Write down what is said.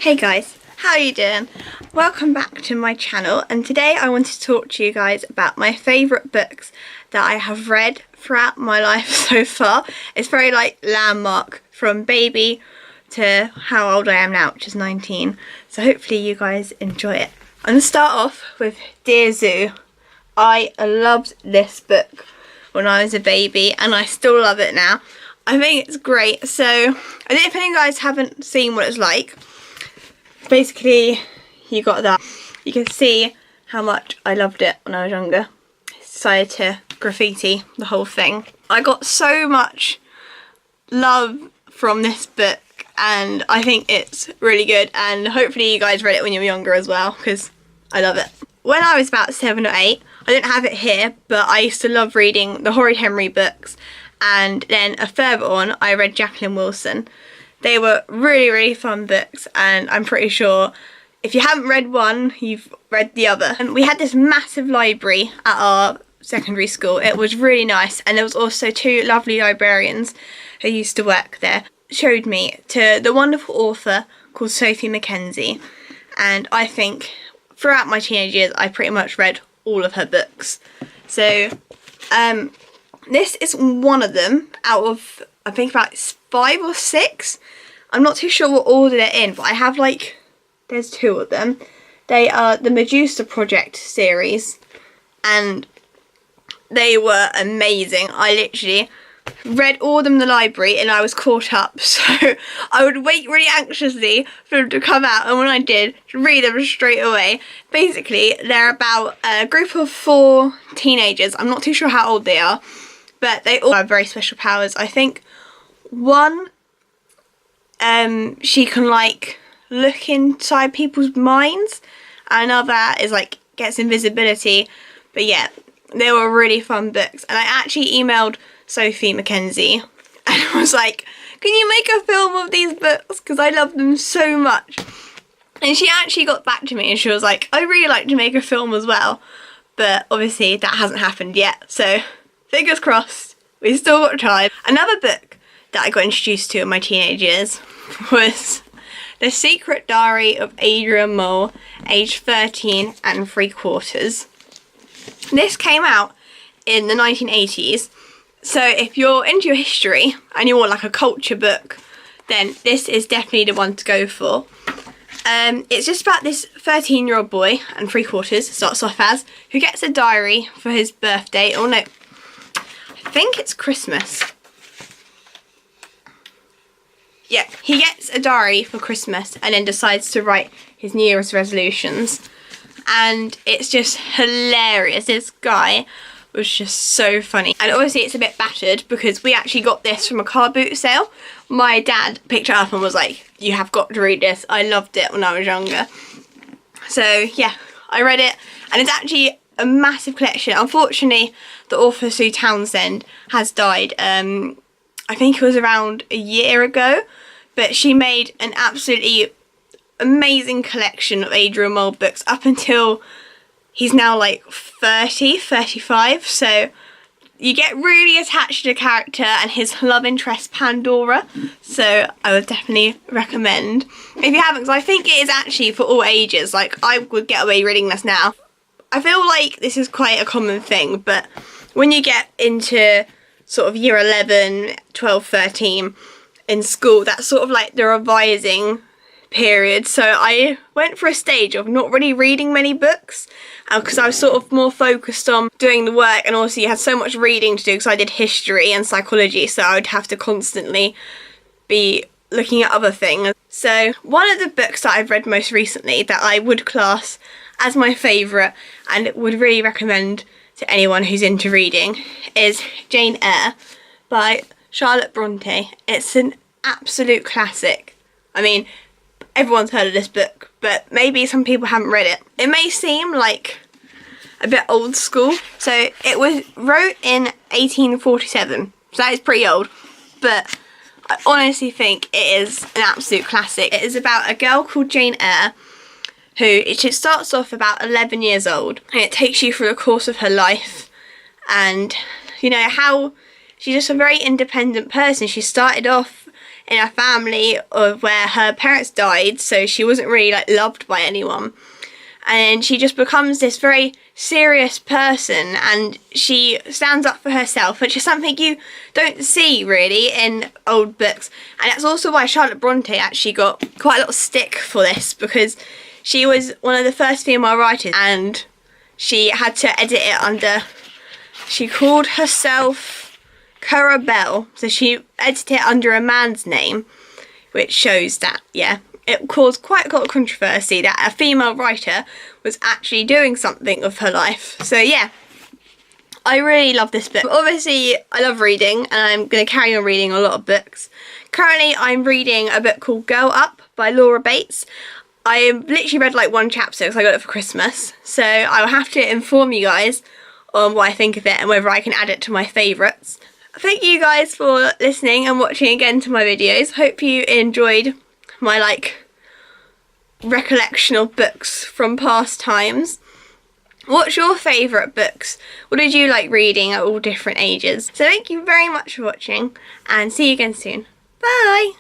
Hey guys, how are you doing? Welcome back to my channel, and today I want to talk to you guys about my favourite books that I have read throughout my life so far. It's very landmark from baby to how old I am now, which is 19. So hopefully you guys enjoy it. I'm going to start off with Dear Zoo. I loved this book when I was a baby and I still love it now. I think it's great. So I don't know if any of you guys haven't seen what it's like. Basically, you got that. You can see how much I loved it when I was younger. Decided to graffiti the whole thing. I got so much love from this book and I think it's really good, and hopefully you guys read it when you were younger as well, because I love it. When I was about 7 or 8, I don't have it here, but I used to love reading the Horrid Henry books, and then further on I read Jacqueline Wilson. They were really fun books, and I'm pretty sure if you haven't read one, you've read the other. And we had this massive library at our secondary school. It was really nice, and there was also 2 lovely librarians who used to work there. Showed me to the wonderful author called Sophie Mackenzie, and I think throughout my teenage years I pretty much read all of her books. So this is one of them out of, I think, about 5 or 6. I'm not too sure what order they're in, but I have there's 2 of them. They are the Medusa Project series, and they were amazing. I literally read all of them in the library and I was caught up, so I would wait really anxiously for them to come out, and when I did, read them straight away. Basically, they're about a group of 4 teenagers. I'm not too sure how old they are, but they all have very special powers. I think one, she can look inside people's minds, and another is gets invisibility. But yeah, they were really fun books, and I actually emailed Sophie Mackenzie and I was like, can you make a film of these books, because I love them so much. And she actually got back to me and she was like, I'd really like to make a film as well, but obviously that hasn't happened yet, so fingers crossed, we've still got time. Another book that I got introduced to in my teenage years was The Secret Diary of Adrian Mole, aged 13 3/4. This came out in the 1980s, so if you're into your history and you want a culture book, then this is definitely the one to go for. It's just about this 13-year-old boy and 3/4, starts off as, who gets a diary for his birthday. Oh no, I think it's Christmas. Yeah, he gets a diary for Christmas and then decides to write his New Year's resolutions. And it's just hilarious. This guy was just so funny. And obviously it's a bit battered because we actually got this from a car boot sale. My dad picked it up and was like, you have got to read this. I loved it when I was younger. So yeah, I read it, and it's actually a massive collection. Unfortunately, the author Sue Townsend has died. I think it was around a year ago, but she made an absolutely amazing collection of Adrian Mole books up until he's now 30, 35, so you get really attached to the character and his love interest Pandora, so I would definitely recommend if you haven't, because I think it is actually for all ages. I would get away reading this now. I feel like this is quite a common thing, but when you get into sort of year 11, 12, 13 in school, that's sort of the revising period, so I went for a stage of not really reading many books because I was sort of more focused on doing the work, and also you had so much reading to do because I did history and psychology, so I would have to constantly be looking at other things. So one of the books that I've read most recently that I would class as my favourite and would really recommend to anyone who's into reading is Jane Eyre by Charlotte Bronte. It's an absolute classic. I mean, everyone's heard of this book, but maybe some people haven't read it. It may seem like a bit old school. So it was wrote in 1847, so that is pretty old, but I honestly think it is an absolute classic. It is about a girl called Jane Eyre who, it starts off about 11 years old, and it takes you through the course of her life, and you know how she's just a very independent person. She started off in a family of where her parents died, so she wasn't really like loved by anyone. And she just becomes this very serious person, and she stands up for herself, which is something you don't see really in old books. And that's also why Charlotte Bronte actually got quite a lot of stick for this, because she was one of the first female writers and she had to edit it under, she called herself Currer Bell, so she edited it under a man's name, which shows that, yeah, it caused quite a lot of controversy that a female writer was actually doing something with her life. So yeah, I really love this book. Obviously, I love reading and I'm going to carry on reading a lot of books. Currently, I'm reading a book called Girl Up by Laura Bates. I literally read like one chapter because I got it for Christmas. So I'll have to inform you guys on what I think of it and whether I can add it to my favourites. Thank you guys for listening and watching again to my videos. Hope you enjoyed my like recollection of books from past times. What's your favourite books? What did you like reading at all different ages? So thank you very much for watching and see you again soon. Bye!